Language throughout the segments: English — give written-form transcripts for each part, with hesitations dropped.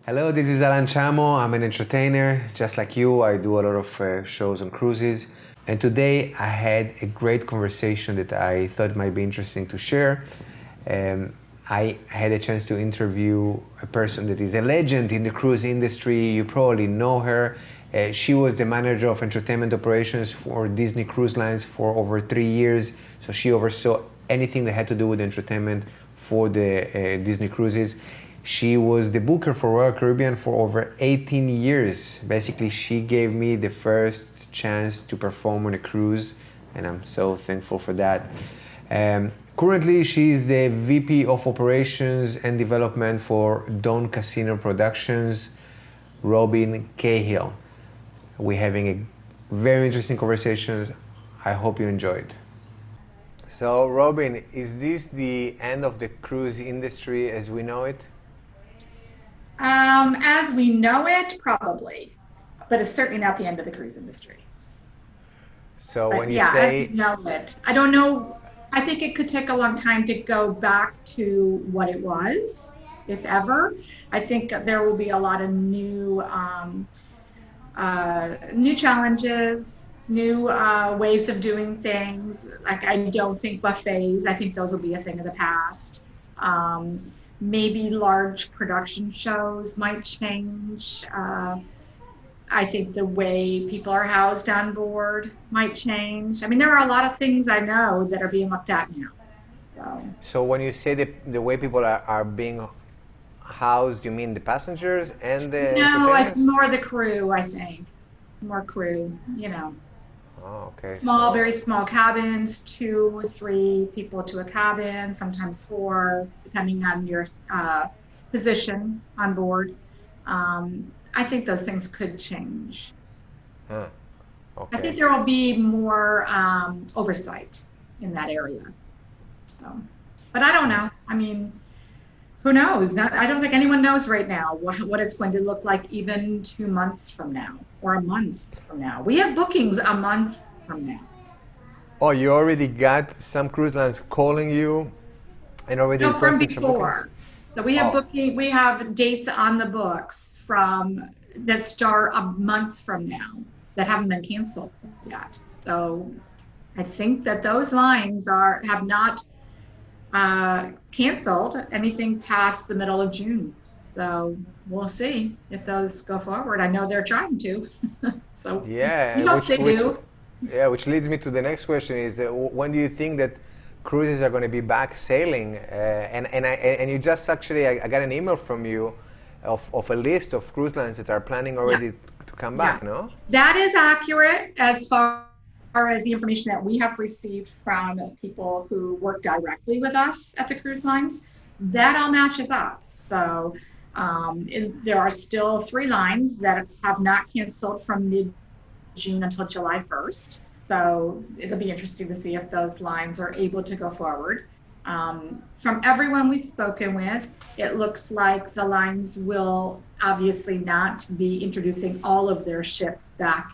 Hello, this is Alan Chamo. I'm an entertainer. Just like you, I do a lot of shows on cruises. And today I had a great conversation that I thought might be interesting to share. I had a chance to interview a person that is a legend in the cruise industry. You probably know her. She was the manager of entertainment operations for Disney Cruise Lines for over 3 years. So she oversaw anything that had to do with entertainment for the Disney cruises. She was the booker for Royal Caribbean for over 18 years. Basically, she gave me the first chance to perform on a cruise, and I'm so thankful for that. Currently, she's the VP of Operations and Development for Dawn Casino Productions, Robin Cahil. We're having a very interesting conversation. I hope you enjoyed. So, Robin, is this the end of the cruise industry as we know it? As we know it, probably, but it's certainly not the end of the cruise industry. So when But you yeah, as we say, know it, I don't know. I think it could take a long time to go back to what it was, if ever. I think there will be a lot of new challenges, new ways of doing things. Like I don't think buffets. I think those will be a thing of the past. Maybe large production shows might change. I think the way people are housed on board might change. I mean, there are a lot of things I know that are being looked at now. So, so when you say the way people are being housed, you mean the passengers and the no, entertainers? more the crew, I think. More crew, Oh, okay. small, So very small cabins, 2, 3 people to a cabin, sometimes four, depending on your position on board. I think those things could change. huh, I think okay. there will be more oversight in that area. So, but I don't know. I mean, who knows? Not, I don't think anyone knows right now what it's going to look like even 2 months from now or a month from now. We have bookings a month from now. Oh, you already got some cruise lines calling you and already No, from requesting some bookings? before. So we have Oh, we have dates on the books from that start a month from now that haven't been canceled yet. So I think that those lines have not canceled anything past the middle of June. So we'll see if those go forward. I know they're trying to. So we yeah, hope they do. which leads me to the next question is when do you think that cruises are going to be back sailing? And you just actually I got an email from you of a list of cruise lines that are planning Yeah. already to come Yeah, back, no? that is accurate as far as the information that we have received from people who work directly with us at the cruise lines. That all matches up. So there are still 3 lines that have not canceled from mid-June until July 1st. So it'll be interesting to see if those lines are able to go forward. From everyone we've spoken with, it looks like the lines will obviously not be introducing all of their ships back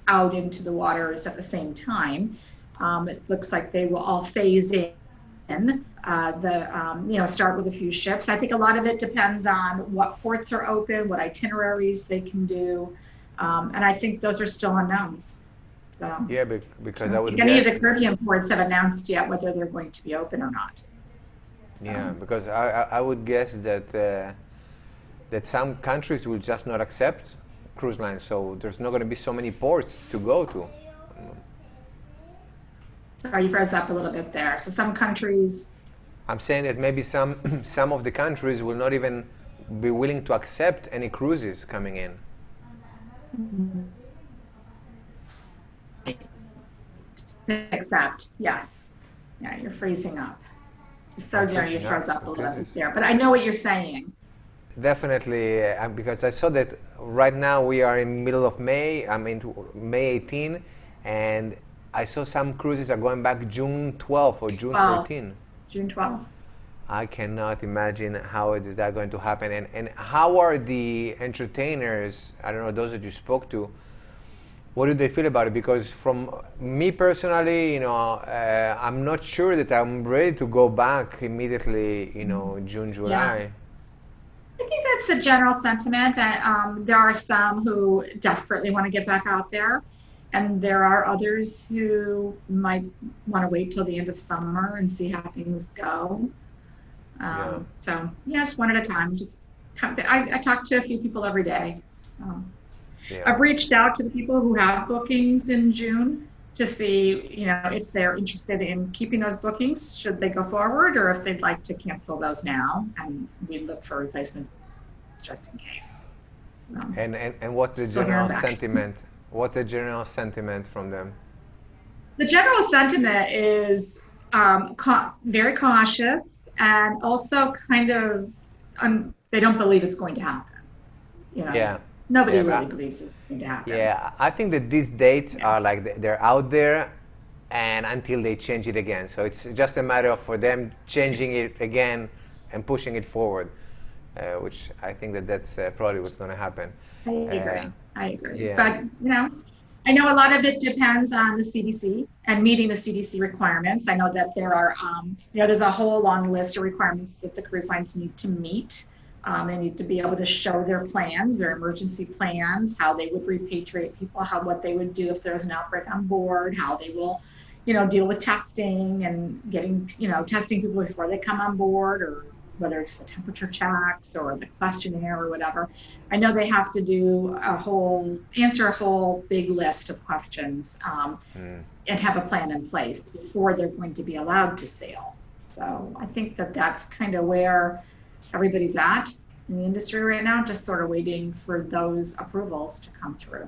out into the waters at the same time. It looks like they will all phase in start with a few ships. I think a lot of it depends on what ports are open, what itineraries they can do, and I think those are still unknowns. So I Yeah, because I don't would think any of guess the Caribbean ports have announced yet whether they're going to be open or not. yeah, So because I would guess that that some countries will just not accept cruise lines, so there's not going to be so many ports to go to. sorry, you froze up a little bit there. So some countries, I'm saying that maybe some some of the countries will not even be willing to accept any cruises coming in. accept, yes. Yeah, you're freezing up. Just so I'm you know, you freezing froze up up a because little bit there, but I know what you're saying. definitely because I saw that right now we are in middle of May. I'm into May 18, and I saw some cruises are going back June 12 or June 12, 13. June 12th. I cannot imagine how is that going to happen. And how are the entertainers, I don't know, those that you spoke to, what do they feel about it? Because from me personally, I'm not sure that I'm ready to go back immediately, June, Yeah. July. I think that's the general sentiment. There are some who desperately want to get back out there, and there are others who might want to wait till the end of summer and see how things go. Yeah. So yeah, just one at a time. I talk to a few people every day. So Yeah. I've reached out to the people who have bookings in June to see, if they're interested in keeping those bookings, should they go forward, or if they'd like to cancel those now, and we look for replacements just in case. So, And what's the still hearing general back. sentiment? What's the general sentiment from them? The general sentiment is very cautious, and also kind of they don't believe it's going to happen. Yeah. Nobody Yeah. really believes it's going to happen. Yeah, I think that these dates Yeah. are like they're out there, and until they change it again. So it's just a matter of for them changing it again and pushing it forward, which I think that that's probably what's going to happen. I Uh, agree. I agree. yeah, But, I know a lot of it depends on the CDC and meeting the CDC requirements. I know that there are, there's a whole long list of requirements that the cruise lines need to meet. They need to be able to show their plans, their emergency plans, how they would repatriate people, what they would do if there's an outbreak on board, how they will, deal with testing and getting, testing people before they come on board, or whether it's the temperature checks or the questionnaire or whatever. I know they have to answer a whole big list of questions, and have a plan in place before they're going to be allowed to sail. So I think that that's kind of where everybody's at in the industry right now, just sort of waiting for those approvals to come through.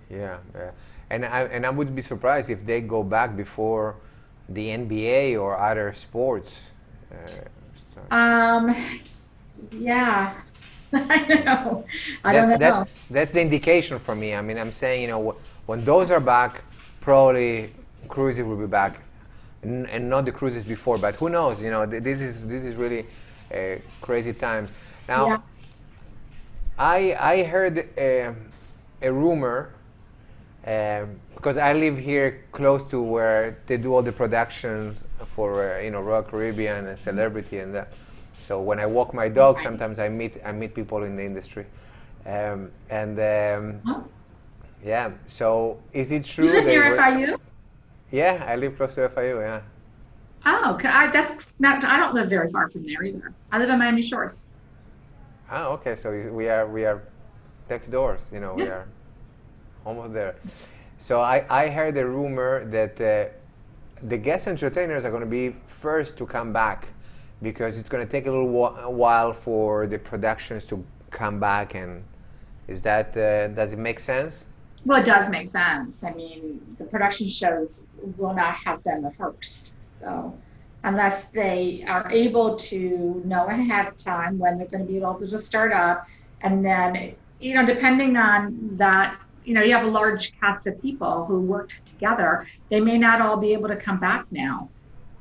yeah, yeah. And I would be surprised if they go back before the NBA or other sports. Start. Yeah, I know. I That's don't that's know. that's the indication for me. I mean, I'm saying, when those are back, probably cruises will be back, and not the cruises before. But who knows? This is really crazy times. Yeah. Now, I heard a rumor, because I live here close to where they do all the productions for Royal Caribbean and Celebrity and that. So when I walk my dog, sometimes I meet people in the industry, and Huh? yeah. So is it true You live they near were? FIU? Yeah, I live close to FIU. Yeah. Oh, okay. That's not. I don't live very far from there either. I live in Miami Shores. Oh, okay. So we are next doors. We Yeah. are almost there. So I heard a rumor that the guest entertainers are going to be first to come back, because it's going to take a little while for the productions to come back. And does it make sense? Well, it does make sense. I mean, the production shows will not have been rehearsed. So, unless they are able to know ahead of time when they're going to be able to start up, and then, depending on that, you have a large cast of people who worked together. They may not all be able to come back now.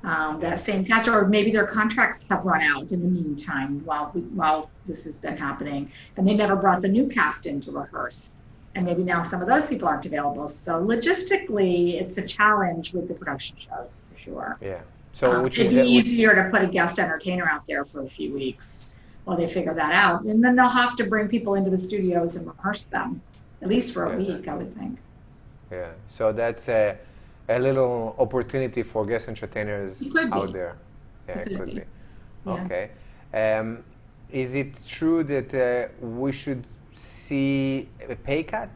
That same cast, or maybe their contracts have run out in the meantime while this has been happening, and they never brought the new cast in to rehearse. And maybe now some of those people aren't available. So logistically, it's a challenge with the production shows for sure. Yeah. So which It'd is be which? easier to put a guest entertainer out there for a few weeks while they figure that out. And then they'll have to bring people into the studios and rehearse them, at least for a Yeah. week, I would think. Yeah. So that's a little opportunity for guest entertainers It could out be. there. Yeah, It it could could be. be. Yeah. Okay. Is it true that we should see a pay cut?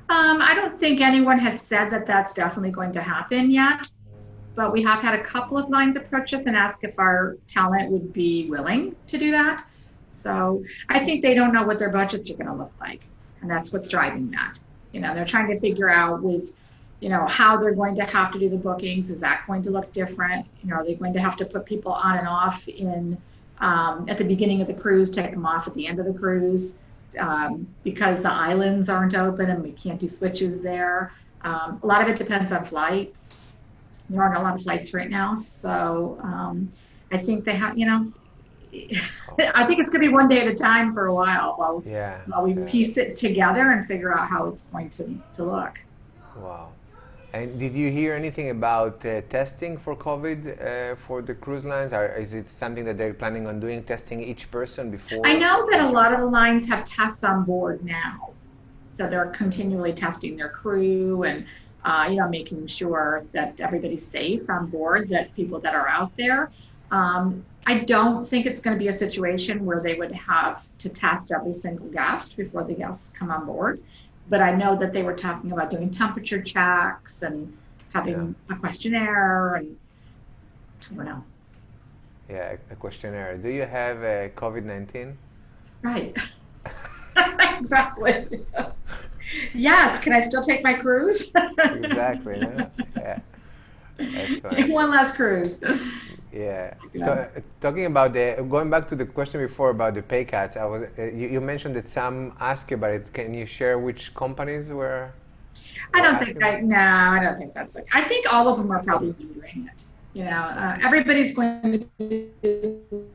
I don't think anyone has said that that's definitely going to happen yet, but we have had a couple of lines approach us and ask if our talent would be willing to do that. So I think they don't know what their budgets are going to look like, and that's what's driving that. They're trying to figure out with, how they're going to have to do the bookings. Is that going to look different? Are they going to have to put people on and off at the beginning of the cruise, take them off at the end of the cruise? Because the islands aren't open and we can't do switches there. A lot of it depends on flights. There aren't a lot of flights right now. So I think they have, I think it's going to be one day at a time for a while Yeah. while we Yeah. piece it together and figure out how it's going to look. Wow. And did you hear anything about testing for COVID for the cruise lines? Or is it something that they're planning on doing, testing each person I before know that they a jump? lot of the lines have tests on board now. So they're continually testing their crew and making sure that everybody's safe on board, that people that are out there. I don't think it's going to be a situation where they would have to test every single guest before the guests come on board. But I know that they were talking about doing temperature checks and Yeah, having a questionnaire and I don't know. yeah, a questionnaire. Do you have COVID-19? Right. Exactly. Yes. Can I still take my cruise? Exactly, no? Yeah, that's funny. One last cruise. Yeah. Yeah. Talking about going back to the question before about the pay cuts, you mentioned that some asked you about it. Can you share which companies I were don't think asking? no, I don't think that's like, I think all of them are probably doing it. Okay. Everybody's going to be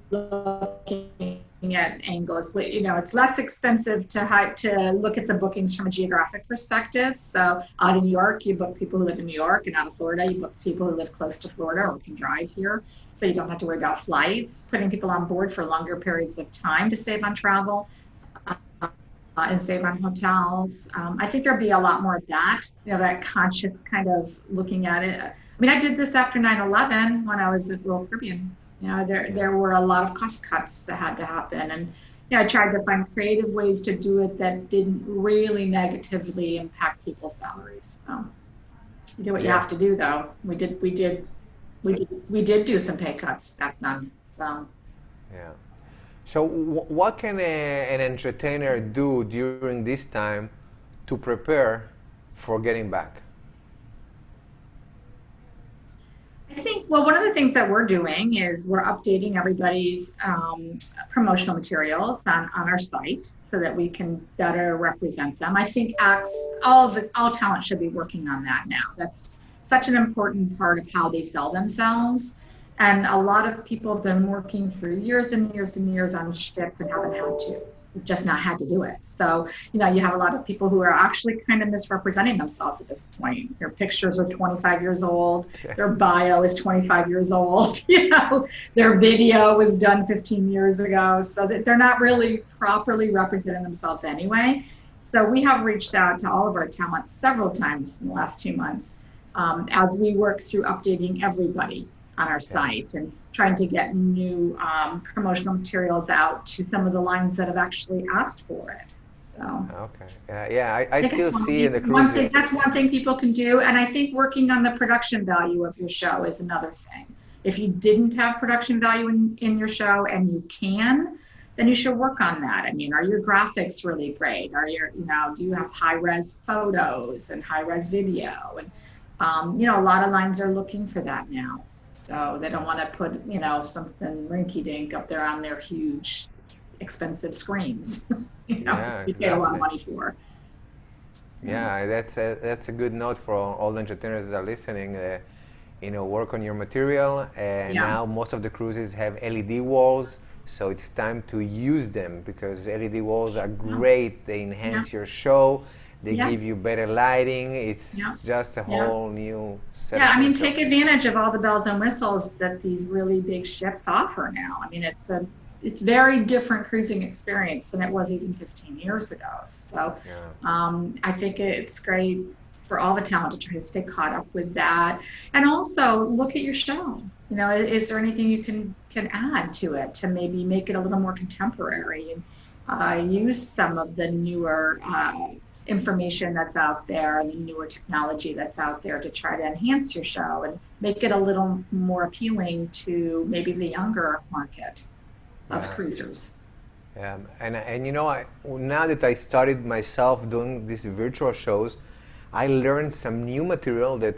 looking at angles. It's less expensive to look at the bookings from a geographic perspective. So out in New York, you book people who live in New York, and out of Florida, you book people who live close to Florida or can drive here. So you don't have to worry about flights, putting people on board for longer periods of time to save on travel. And save on hotels. I think there'll be a lot more of that, that conscious kind of looking at it. I mean, I did this after 9/11 when I was at Royal Caribbean. Yeah. There were a lot of cost cuts that had to happen. And I tried to find creative ways to do it that didn't really negatively impact people's salaries. You do what you Yeah. have to do, though. We did do some pay cuts back then. So. Yeah. So what can an entertainer do during this time to prepare for getting back? I think, well, one of the things that we're doing is we're updating everybody's promotional materials on our site so that we can better represent them. I think all talent should be working on that now. That's such an important part of how they sell themselves. And a lot of people have been working for years and years and years on ships and haven't had to, just not had to do it. So, you have a lot of people who are actually kind of misrepresenting themselves at this point. Their pictures are 25 years old. Yeah. Their bio is 25 years old. Their video was done 15 years ago. So that they're not really properly representing themselves anyway. So we have reached out to all of our talent several times in the last 2 months as we work through updating everybody on our Yeah. site and trying to get new promotional materials out to some of the lines that have actually asked for it. So Okay. Yeah. I think still it's see in the cruises. that's one thing people can do. And I think working on the production value of your show is another thing. If you didn't have production value in your show and you can, then you should work on that. I mean, are your graphics really great? Do you have high res photos and high res video? And, a lot of lines are looking for that now. So they don't want to put, something rinky dink up there on their huge, expensive screens. Yeah, You pay a lot of exactly. money for. Yeah, that's a good note for all the entertainers that are listening. Work on your material. And Yeah. now most of the cruises have LED walls, so it's time to use them because LED walls are great. They enhance your show. They Yeah. give you better lighting. It's Yeah. just a Yeah. whole new set Yeah, of I mean, things. So, take advantage of all the bells and whistles that these really big ships offer now. I mean, it's very different cruising experience than it was even 15 years ago. So yeah. I think it's great for all the talent to try to stay caught up with that. And also look at your show. Is there anything you can add to it to maybe make it a little more contemporary and use some of the newer information that's out there and the newer technology that's out there to try to enhance your show and make it a little more appealing to maybe the younger market of Yeah. cruisers. And now that I started myself doing these virtual shows, I learned some new material that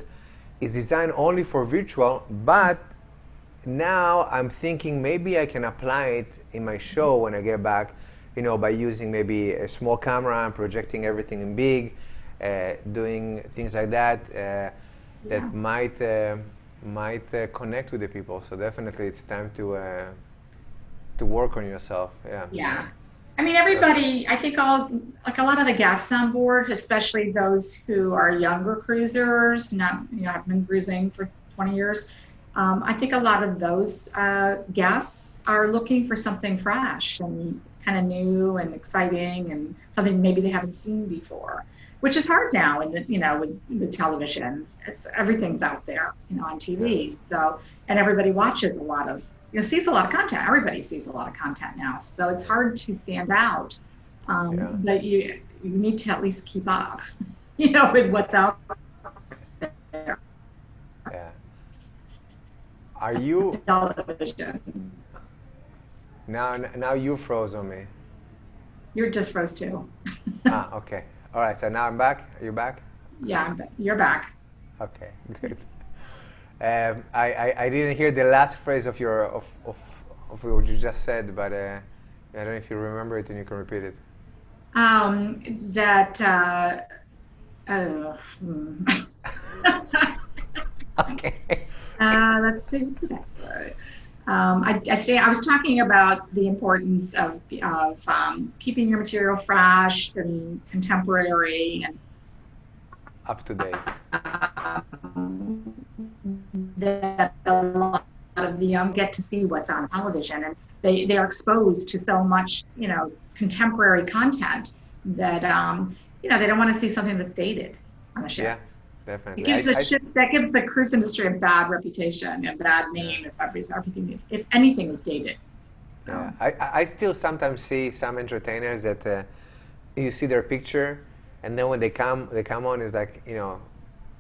is designed only for virtual, but now I'm thinking maybe I can apply it in my show when I get back, by using maybe a small camera and projecting everything in big, doing things like that Yeah. that might connect with the people. So definitely it's time to work on yourself. Yeah. Yeah. I mean, everybody, I think like a lot of the guests on board, especially those who are younger cruisers, not, have been cruising for 20 years. I think a lot of those guests are looking for something fresh and kind of new and exciting and something maybe they haven't seen before, which is hard now in the, with television. Everything's out there, on Yeah. TV. So, and everybody watches a lot of, sees a lot of content. Everybody sees a lot of content now. So it's hard to stand out. Yeah. But you need to at least keep up, with what's out there. Yeah. Are you Television. now you froze on me? You're just froze too. Okay. All right. So now I'm back. Are you back? Yeah, you're back. Okay. Good. I didn't hear the last phrase of your of what you just said, but I don't know if you remember it and you can repeat it. That. Okay. Let's see. What did I say? I think I was talking about the importance of keeping your material fresh and contemporary, and Up to date. that a lot of the young get to see what's on television, and they are exposed to so much, contemporary content that they don't want to see something that's dated on a ship. Yeah, definitely. It gives that gives the cruise industry a bad reputation, a bad name if anything is dated. Yeah, I still sometimes see some entertainers that you see their picture, and then when they come on, it's like,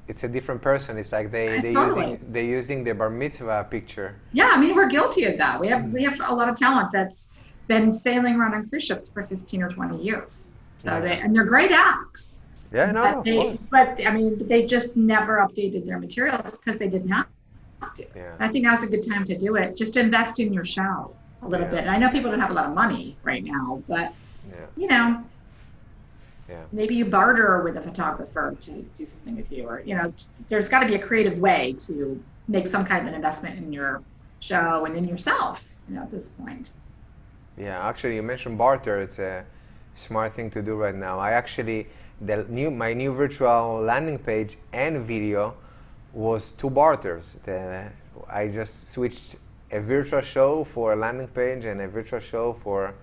it's a different person. It's like Totally. they're using the bar mitzvah picture. Yeah, I mean, we're guilty of that. We have a lot of talent that's been sailing around on cruise ships for 15 or 20 years. So Yeah. they're great acts. Yeah, no, But of course. I mean, they just never updated their materials because they didn't have to. Yeah. I think now's a good time to do it. Just invest in your show a little bit. And I know people don't have a lot of money right now, but Yeah. maybe you barter with a photographer to do something with you, or there's got to be a creative way to make some kind of an investment in your show and in yourself. At this point. Yeah, actually, you mentioned barter. It's a smart thing to do right now. My new virtual landing page and video was two barters. I just switched a virtual show for a landing page and a virtual show for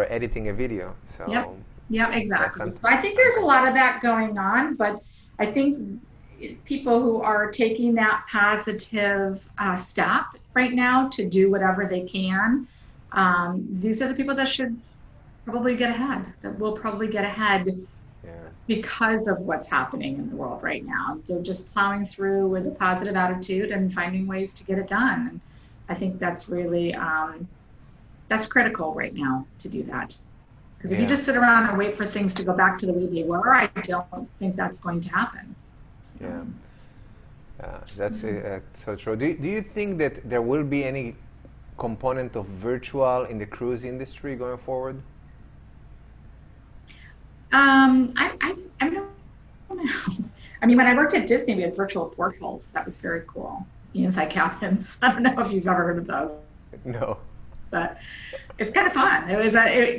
editing a video. So yeah, exactly. I think there's a lot of that going on, but I think people who are taking that positive step right now to do whatever they can, these are the people that should probably get ahead, that will probably get ahead because of what's happening in the world right now. They're just plowing through with a positive attitude and finding ways to get it done. And I think that's really, that's critical right now to do that. Because if you just sit around and wait for things to go back to the way they were, I don't think that's going to happen. Yeah, that's so true. Do you think that there will be any component of virtual in the cruise industry going forward? I don't know. I mean, when I worked at Disney, we had virtual portholes. That was very cool. The inside cabins. I don't know if you've ever heard of those. No. But it's kind of fun. It was, I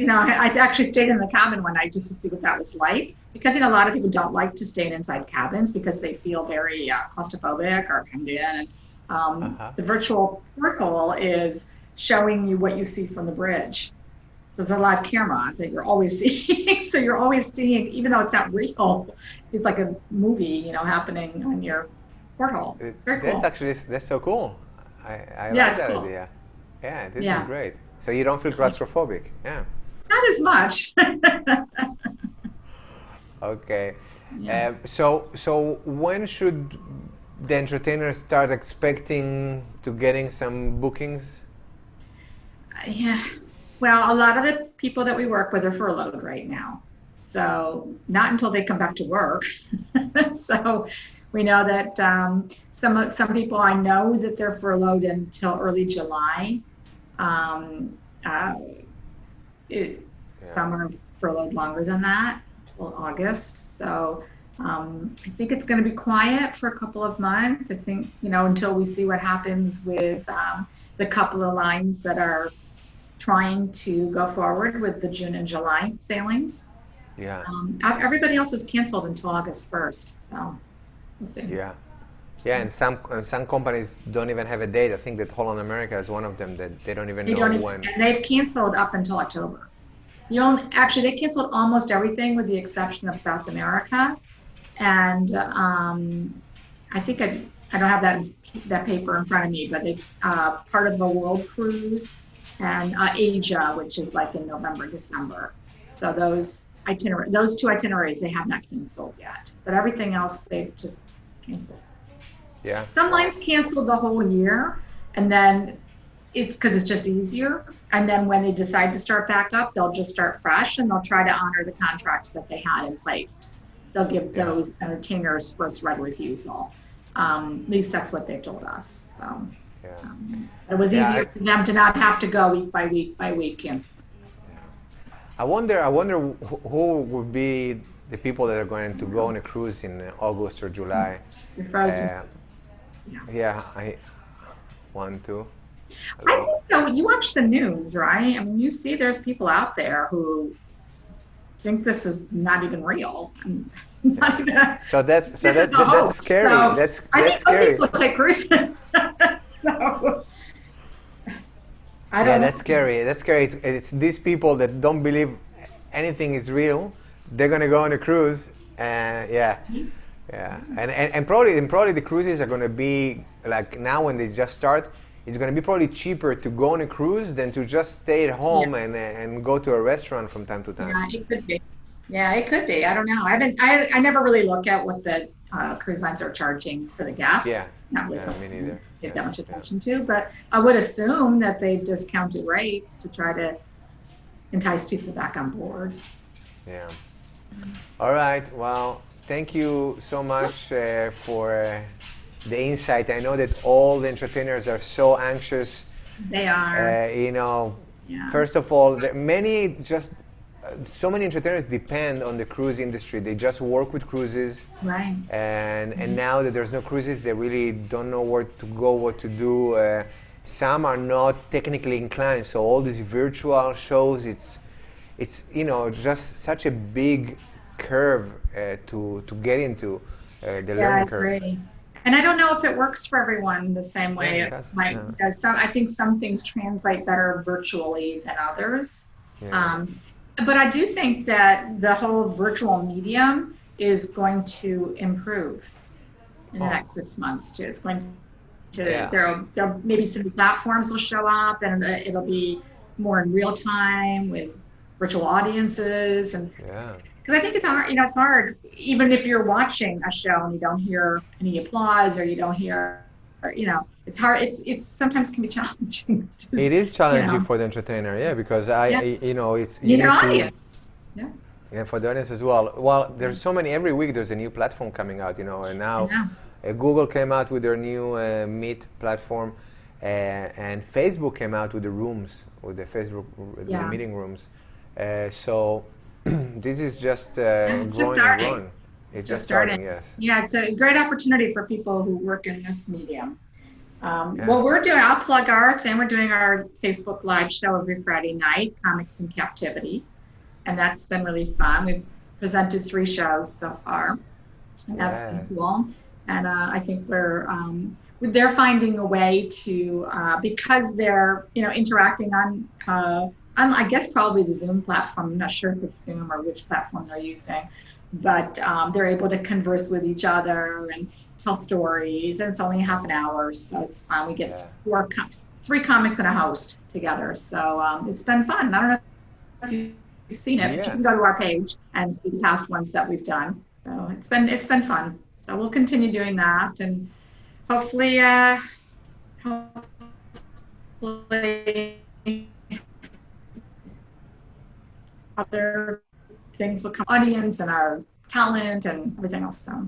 actually stayed in the cabin one night just to see what that was like. Because a lot of people don't like to stay in inside cabins because they feel very claustrophobic or hemmed in. And the virtual porthole is showing you what you see from the bridge. So it's a live camera that you're always seeing. So you're always seeing, even though it's not real, it's like a movie, happening on your porthole. Very cool. That's so cool. I like that cool. idea. Yeah, this is great. So you don't feel claustrophobic. Yeah. Not as much. Okay. Yeah. So when should the entertainers start expecting to getting some bookings? Yeah. Well, a lot of the people that we work with are furloughed right now. So not until they come back to work. So we know that some people, I know that they're furloughed until early July. Some are furloughed longer than that, till August. So I think it's going to be quiet for a couple of months. I think, until we see what happens with the couple of lines that are trying to go forward with the June and July sailings. Yeah. Everybody else is canceled until August 1st. So we'll see. Yeah. Yeah, and some companies don't even have a date. I think that Holland America is one of them that they don't even They know don't even, when. and they've canceled up until October. Actually, they canceled almost everything with the exception of South America. And I think I don't have that paper in front of me, but they part of the world cruise and Asia, which is like in November, December. So those two itineraries they have not canceled yet, but everything else they've just canceled. Yeah. Some Wow. lines canceled the whole year, and then it's because it's just easier. And then when they decide to start back up, they'll just start fresh and they'll try to honor the contracts that they had in place. They'll give Yeah. those entertainers first right of refusal. At least that's what they've told us. So Yeah. it was Yeah. easier for them to not have to go week by week by week. I wonder who would be the people that are going to go on a cruise in August or July. You're frozen. Uh, Yeah. yeah, I want to. I think though, you watch the news, right? I mean, you see there's people out there who think this is not even real. Not even So that's this is a that's hoax. scary. So That's I that's think some scary. people take cruises. So, I Yeah, don't know. that's scary. That's scary. It's these people that don't believe anything is real. They're gonna go on a cruise, and yeah, yeah, and probably the cruises are gonna be like now when they just start. It's gonna be probably cheaper to go on a cruise than to just stay at home and go to a restaurant from time to time. Yeah, it could be. Yeah, it could be. I don't know. I never really look at what the cruise lines are charging for the Yeah, guests. Not really yeah, me something neither. to give Yeah, that much yeah, attention to, but I would assume that they discounted rates to try to entice people back on board. yeah. All right. Well, thank you so much for the insight. I know that all the entertainers are so anxious. They are. Yeah. First of all, so many entertainers depend on the cruise industry. They just work with cruises, Right. and now that there's no cruises, they really don't know where to go, what to do. Some are not technically inclined, so all these virtual shows, it's just such a big curve to get into the Yeah, I learning curve. agree. And I don't know if it works for everyone the same way Yeah, it it does. might. Yeah. Because I think some things translate better virtually than others. Yeah. But I do think that the whole virtual medium is going to improve in the next 6 months too. It's going to Yeah. there'll maybe some new platforms will show up and it'll be more in real time with virtual audiences and Yeah. because I think it's hard, it's hard, even if you're watching a show and you don't hear any applause or you don't hear, it's hard. It's sometimes can be challenging. It is challenging know. for the entertainer, yeah, because Yeah. it's You you need an need to, audience. Yeah. yeah, for the audience as well. Well, there's so many every week. There's a new platform coming out, and now I know. Google came out with their new Meet platform, and Facebook came out with the rooms, with the Facebook with the Yeah. meeting rooms. So this is just Just growing and starting. growing. It's Just just starting, starting. yes. Yeah, it's a great opportunity for people who work in this medium. Yeah. What we're doing, I'll plug our thing. We're doing our Facebook Live show every Friday night, Comics in Captivity. And that's been really fun. We've presented 3 shows so far. And that's been cool. And I think they're finding a way to, because they're, interacting on, I guess probably the Zoom platform. I'm not sure if it's Zoom or which platform they're using, but they're able to converse with each other and tell stories, and it's only half an hour, so it's fun. We get 3 comics and a host together, so it's been fun. I don't know if you've seen it, but you can go to our page and see the past ones that we've done. So it's been fun. So we'll continue doing that, and hopefully, other things will come, audience and our talent and everything else. So.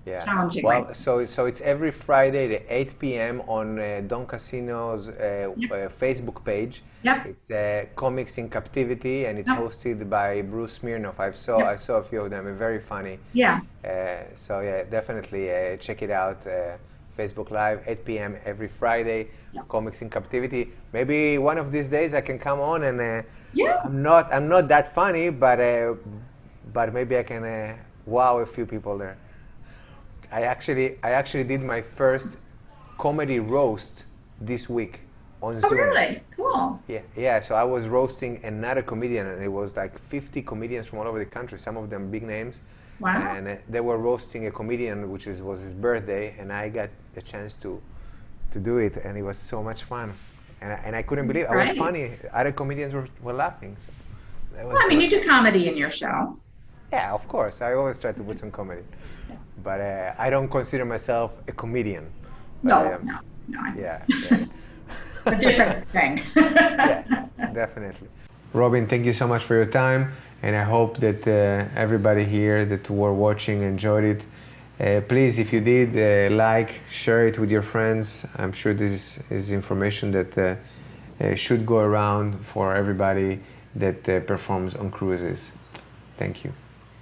Yeah. Challenging. Well, Right? so it's every Friday at 8 p.m. on Don Casino's Facebook page. Yep. It's Comics in Captivity, and it's Yep. hosted by Bruce Smirnoff. I saw a few of them. They're very funny. Yeah. So yeah, definitely check it out. Facebook Live, 8 p.m. every Friday. Yep. Comics in Captivity. Maybe one of these days I can come on and Yeah. I'm not that funny, but but maybe I can wow a few people there. I actually did my first comedy roast this week on Oh, Zoom. really? Cool. Yeah. So I was roasting another comedian, and it was like 50 comedians from all over the country. Some of them big names. Wow. And they were roasting a comedian, which was his birthday, and I got the chance to do it, and it was so much fun. And I couldn't believe it. I was Right. funny. Other comedians were laughing. So that was Well, I mean, good. you do comedy in your show. Yeah, of course. I always try to put some comedy. But I don't consider myself a comedian. But I No, am. no. Yeah. A different thing. Yeah, definitely. Robin, thank you so much for your time, and I hope that everybody here that were watching enjoyed it. Please, if you did, like, share it with your friends. I'm sure this is information that should go around for everybody that performs on cruises. Thank you.